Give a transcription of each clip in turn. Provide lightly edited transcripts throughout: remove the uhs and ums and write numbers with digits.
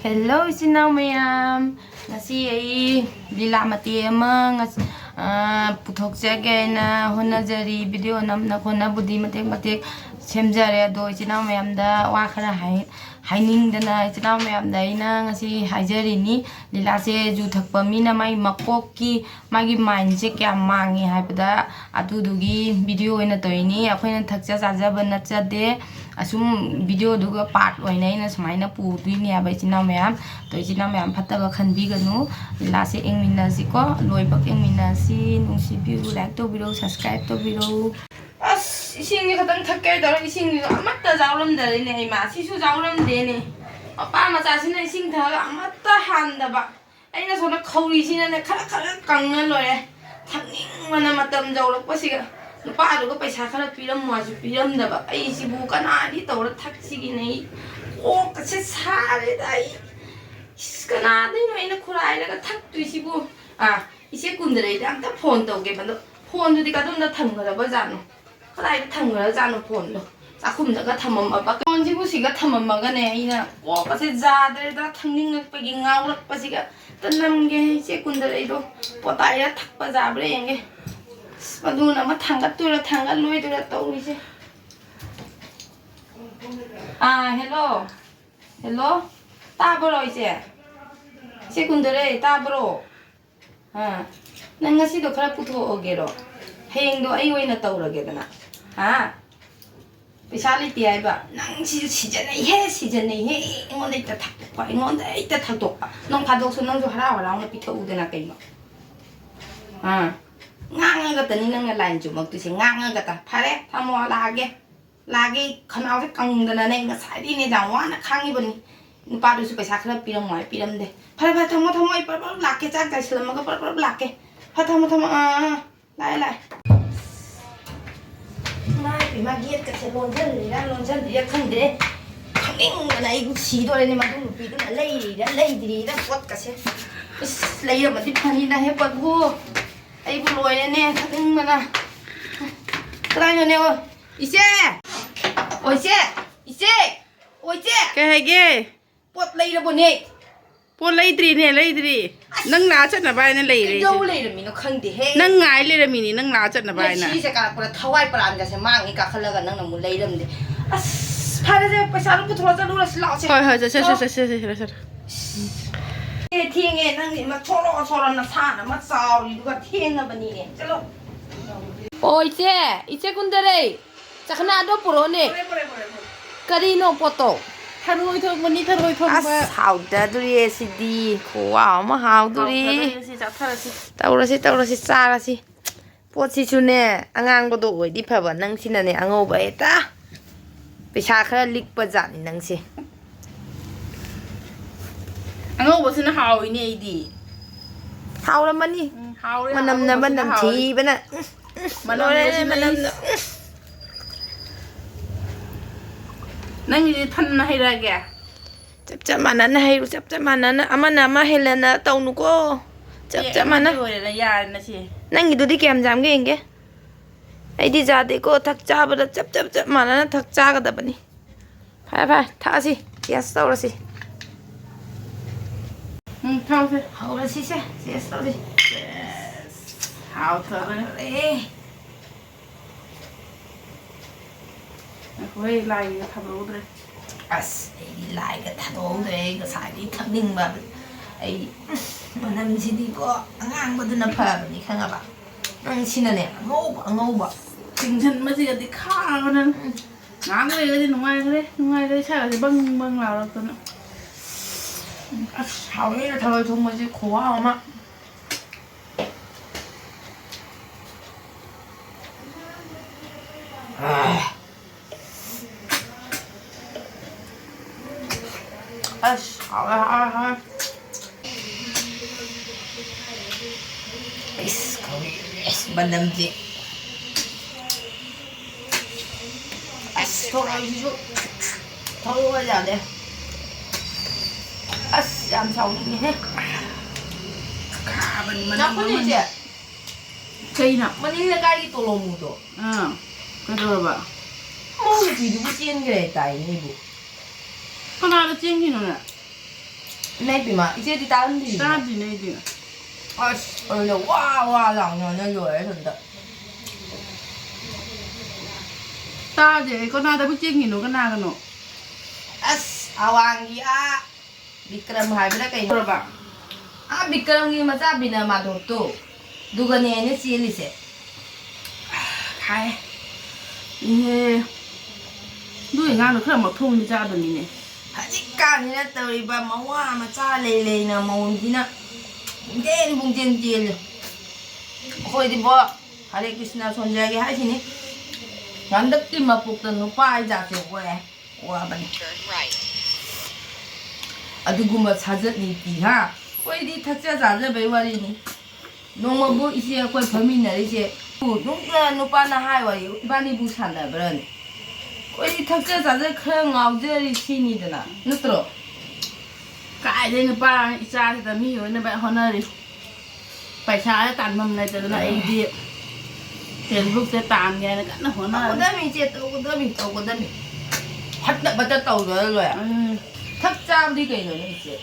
Hello, xin chào ma'am. Ngasi ai lila mati ama puthokjage na honajari video namna khona budi matek semjare ado ichina ma'am da wa khara haining dana ichina ma'am da ina ngasi haijari ni lila se ju thakpa mina mai makok ki magi mind se kya mangi haibada adudugi video ina toini akhoina thakja jaja banna chade asum video duga part oina ina sumaina pu duini aba ichina ma'am to ichina ma'am phattaba khanbi ganu lila se engmina si ko loibak engmina si nungsi view like to biro subscribe to biro 이싱이 가장 탁게 더라 이싱이 아무것도 자오름데네 이마 시수 자오름데네 아빠 자신은 이싱 다가 아무것도 한다 봐 아이나 손에 거리시는 카라카라 깎는 거래 탁닝만한 맞담 자오락버시가 빠르고 빼샤카라 비람 모아주 비람다 봐 아이시 뭐가 나리 떠오르 탁시기네 오 같이 살이다 이 스카나데 이나 코라이라가 탁 뒤시고 이제 군들이 다 폰도 오게 만도 폰도 디가 좀더 탕거라 보자노 그다이 탕거라 자노 폰도 자쿰다가 탐엄마가 건지부시가 탐엄마가네 이나 와빠세 자들다 탕닝을 빼기 nga우락 빠시가 뜬남게 이제 군들이도 뽀다이라 탁빠 잡으래 enge 마두나 마 탕가 뚜라 탕가 로이드라 떠오리지 헬로 따브로 이제 군들이 따브로 nang ngasi do khara putho ogero heng do ai oina taurage dana pisa li ti ai ba nang si season nei he ngon dei ta thak pa ngon dei ta thak tok pa nong phadok su nang jo hara hara na pitho udena kai ma ngang ga tani nang line ju mak tu se ngang ga ta phare thamo lage khanau se kang dana nei nga sai ri ne jang wa na khangi bani nupa du su paisa khara piram moi piram de phare thamo ai par lake chak kai silam ga par lake thamo lại mai bị ma giết cái xe lon chân thì không để không định cái này cũng xí thôi nên mà cũng bị tức là lấy thì đã quất cả xe lấy được mà tiếp theo đi là hết quất vua ấy bu lồi này nè thật mà nè cái này nè ôi ôi cái hay ghê quất lấy được bọn này pôn lấy đi nâng lá chất là bài nên lấy đâu lấy được mình nó không để hết nâng ngái lấy được mình nâng lá chất là bài nè chỉ sẽ cả cái tháo ai làm ra sẽ mang cái cả khăn là nâng là muốn lấy được đấy phải là phải sao nó cứ thua ra luôn là lão sẽ thôi thiên nghe nâng gì mà cho nó xa nó mất sao thì 누가 thiên là bên này chalo ôi 이제 군대래 자 하나도 보러네 그리 너 포토 thôi mình đi thôi 하우다들이 시디 고와 뭐 하우들이 따오라시 싸라시 포치추네 앙앙고도 어디 봐봐 낭시나네 앙오바에다 비샤카 릭바자니 낭시 앙오버스는 하오이네 이디 하우라마니 만남나 지바나 만남 nang đi thân hay ra kìa chấp 만나 hay chấp 만나 아마나 헬레나 떠누고 chấp 만나 rồi là già là gì nang 이도 đi kèm giảm cái gì ai đi ra để cô thắc cha bữa chấp 만나 thắc cha cái đó b니 phải thasi yes đâu rồi thao thôi hậu là xe yes đâu đi hào thở đấy quay lại thằng lúa đây lại cái thằng lúa đây cái sải đi thằng đinh mà ấy mà nằm xin đi có ngang bên nó phở đi khang à bạn ngang xin là nè ngô bả tình thân mà gì thì khá con nên ngang cái gì ngoài cái chắc là thì băng vào rồi con hào ấy là thời thông mà chứ khó không ạ hào ban đêm gì thôi bây giờ đây làm sao đi hết nó có gì chứ cây nào mà đi là cái tổ lồng mù tổ cái rồi bà 뭐 뒤두고 찌는 게 있다 이거 하나를 찡기는 내비마 이제디 다른 데. 따지네 지금. 아씨, 와와 랑년년 요래 된다. 따지 có na ta biết chiếc nhìn nó có na cái nó. 아스, 아왕기 아. 비크람 하이브라 까이. Rồi bạn. 아, 비크람기 맞아 비나 마도또. 누가 내는 시리세. Khai. Nè. Đuổi ngang được không mà thùng đi ra được nè. 아직까지는 또리바 마와 마차 레레나 마운지나. 이제 봉젠질. 거기 뭐 하레 크리스나 손자기 하시니? 난덕지 맛복던 오빠 이자세 왜? 와바니. 아두구마 사졌니 띠하. 거기 탁자 자자 배워리니. 농마부 이제 거기 범인나 이제 농가 노빠나 하이와이 이반이 부산다 그러니. 거기 탁자 자자 큰 아우저리 신이드나. 너들어. Cái đây nó ba cha thì ta mi rồi nó bạn hôm nay đi phải cha tàn mầm này cho nó ấy đi tiền lúc sẽ tàn nghe nó cắn nó hôm nay 오다미 이제 또 오다미. hadda bata tawda lo ya. 탁자 우리가 있는 이제.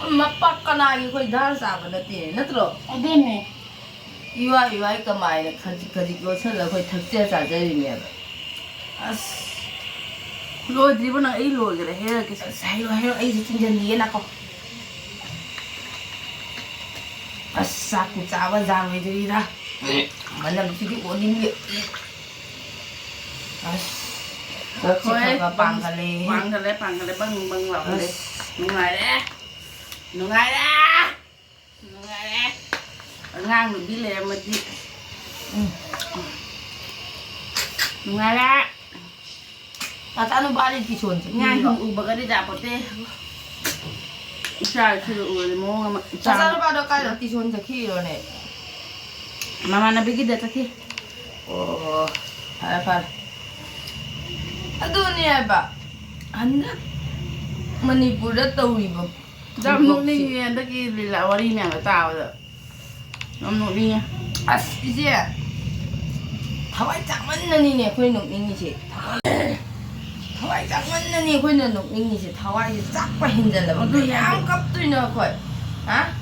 맛박가나 이거 다 잡아도 돼. 너들어. 어디네 이와 이거 많이 가지 요새는 거의 탁자 자자리면. 아스. rồi gì bữa nay ấy rồi cái này cái 사이로 해요. 에이 진짜 니게 나고. 아싸 구자와 자매들이다. 만남 지기 어딘데? 아스. thôi 저가 빵갈래. bằng cái đấy băng lỏng đấy nó ngay đấy ở ngang mình đi làm mà đi nó ngay đấy 나는 빨리 뒤손. ngang không ủ bậc đi đạp một tê sao chưa ủ thì mua mà 자살을 받아 깔려 뒤손 키로네. mà nó biết cái đấy thôi 오, 팔. 아두니야 봐. 안나. 머니푸르 떠오리고. dám nụ đi đó kia thì là vào đi mẹ của tao rồi dám nụ đi nha 아, 이제. 다와이 장만년이네 거의 녹닝이지. 다와이 장만년이 거의 녹닝이지. 다와이 싹바 힘들다. 그냥 깝도 있는 거야. 아?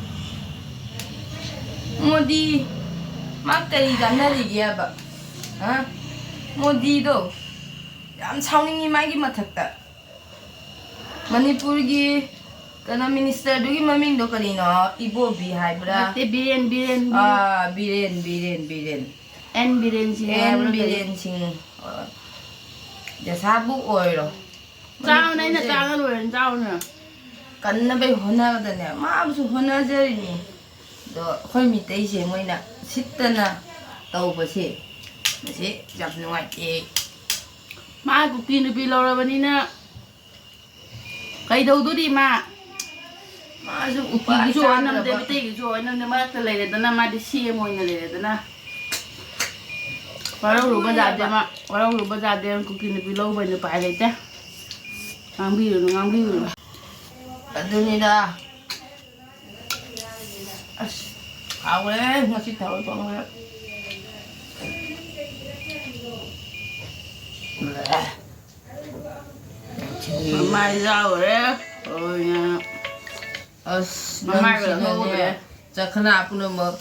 뭐디 막대리 간다리기야 봐. 아? 뭐디도 ям 차우닝이 마기 맡았다. 머니푸르기 그나 미니스터두기 머밍도 그리노 이보비 하이브라. cái biren 아, 비렌. en biren gì En 비렌싱. 이제 사부 오이로. trao này là trao rồi trao nữa 간나베 혼나거든요. 마 무슨 혼나저리니. 너 헐미 때 이제 뭐이나 식다나 떠보시. 뭐지? 잡는 거지. mà cũng tin được bị lâu rồi bên nè cái đầu tôi đi mà 마 좀 cái 오빠 chỗ anh nằm đây cái chỗ anh nằm mà tôi lấy được nó mà đi xe mồi này lấy được nó vào đâu rồi bây giờ mà vào đâu rồi bây giờ thì cũng tin được bị lâu bên được phải lấy chứ ngang bi rồi 아들이다. 아씨. 아 그래? 뭐지 더 좋은 mai ra rồi đấy rồi nha 아씨. mai rồi thôi rồi 자 그나뿐은 뭐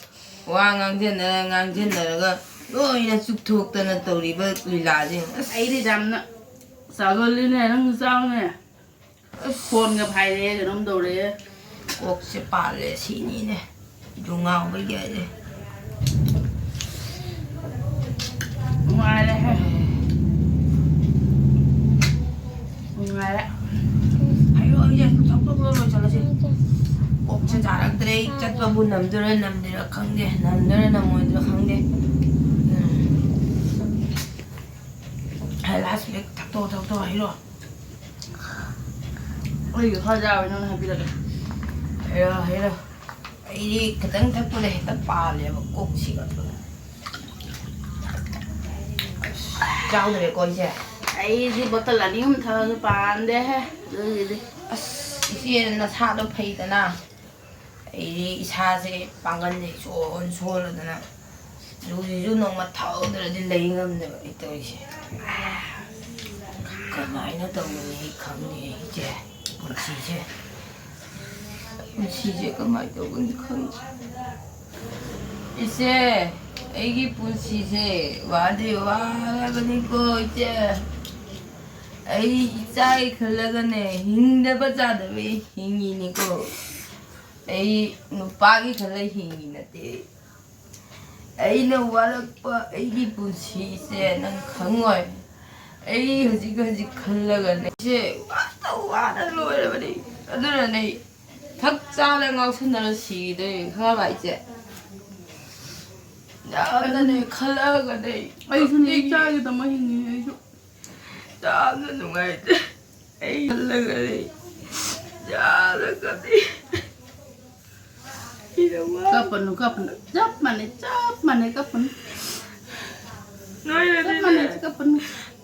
왕강전내가 너 이래 쑥툭 떠는 또 우리 라지. ấy đi làm nữa sao rồi lên này nó sao này phồn gặp hai đấy rồi nó đầu đấy 꼭지 빨래 신이네. 용하고 그게 ngoài đây ngoài đấy 아유 이제 덮어보고 저러지. 꼭지 자락들의 입자도 남들은 강대 남들은 강대. 라스백 탁도 이러. ôi thôi ra rồi nó hay bị được 이러. 이 그당 탁보다 했다 빨래 꼭지가. 짜오들 거 이제. ấy thì bắt đầu là đi không thờ cái bàn đấy ha rồi đi 이제는 나 사도 페이드나 이 사세 방간데 좋은소르드나 요즘 너무 타오들어진 레잉엄들 있다 이제 그 많이 때문에 강리 이제 뭐지 이제 ꯄꯨꯟꯁꯤꯁꯦ ꯀꯃꯥꯏꯅ ꯇꯧꯕꯅꯣ ꯈꯪꯗꯦ. 이제 애기 분시세 와디 와라니까 이제 에이 이자이 걸러가네 힘내보자도 왜 힘이니까 에이 누빠기 걸러 힘이 나대 에이는 와락빠 애기 분시세는 강월 에이 허지거지 걸러가네 이제 와라 놓으려버리 오늘은 이 닭자랑 손으로 시들 가봐 이제 나는 칼라가네. Ay, sunay siya. Ito mahingi. 나는 누가이데. 에이 칼라가네. 야라가네. 이러마. Kapan, kapan. Chap man, kapan. 너희들 Chap man, kapan.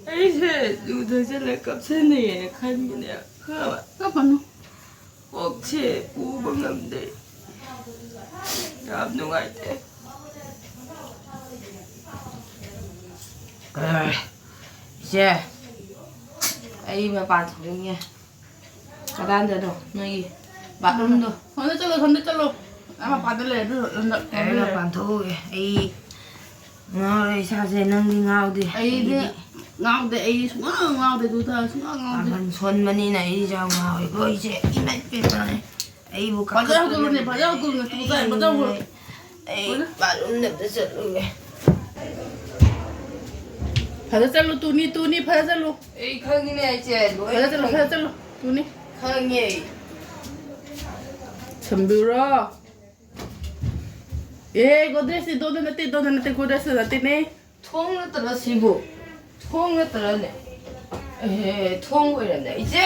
에이세 누더절레 깝세네 칸이네. 가봐. Kapan. 꼭지 우방남대. 야 누가이데. 이제 에이면 반성이야. 가단데도 너희 마음도 Sonde chalo. Ama padale. 에이가 반토게 에이 너희 사세 능리 가우디 Ay, di. Ngao de ay. Ngao de du ta. Ngao de. 아만 손만이나 이자 가우 이거 이제 이만 빼라네 에이 뭐 Padahal ko ni, padahal ko ni. Tuta, padahal ko. 에이 말은 냅다 저르게 Padahal chalo tuni, padahal chalo. 에이 강이네 이제 Padahal chalo. Tuni. 강이 Sambura. Godres, donde nate, godres nate ne. 통을 떨어지고 통을 떨어네 에 통을 이랬네 이제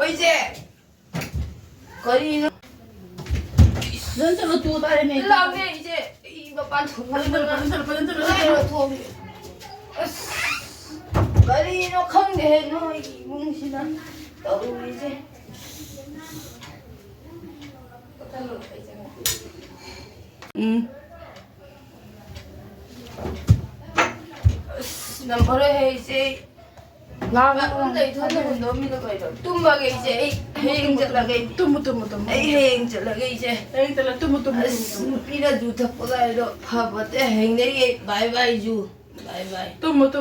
이제 거리는 Dan chalo tu ta ne. 라우네 이제 이거 반통 Padahal chalo. 거리는 통이 거리는 강대 너 이뭉신아 너도 이제 난 버려 이제 근데 이거는 너무 거 이러 뚱하게 이제 해행절하게 Tumu. 해행절하게 이제 Ay, tala tumu. 피라 주탁보다 이러 파버때 행내게 바이바이 주 바이바이 Tumu.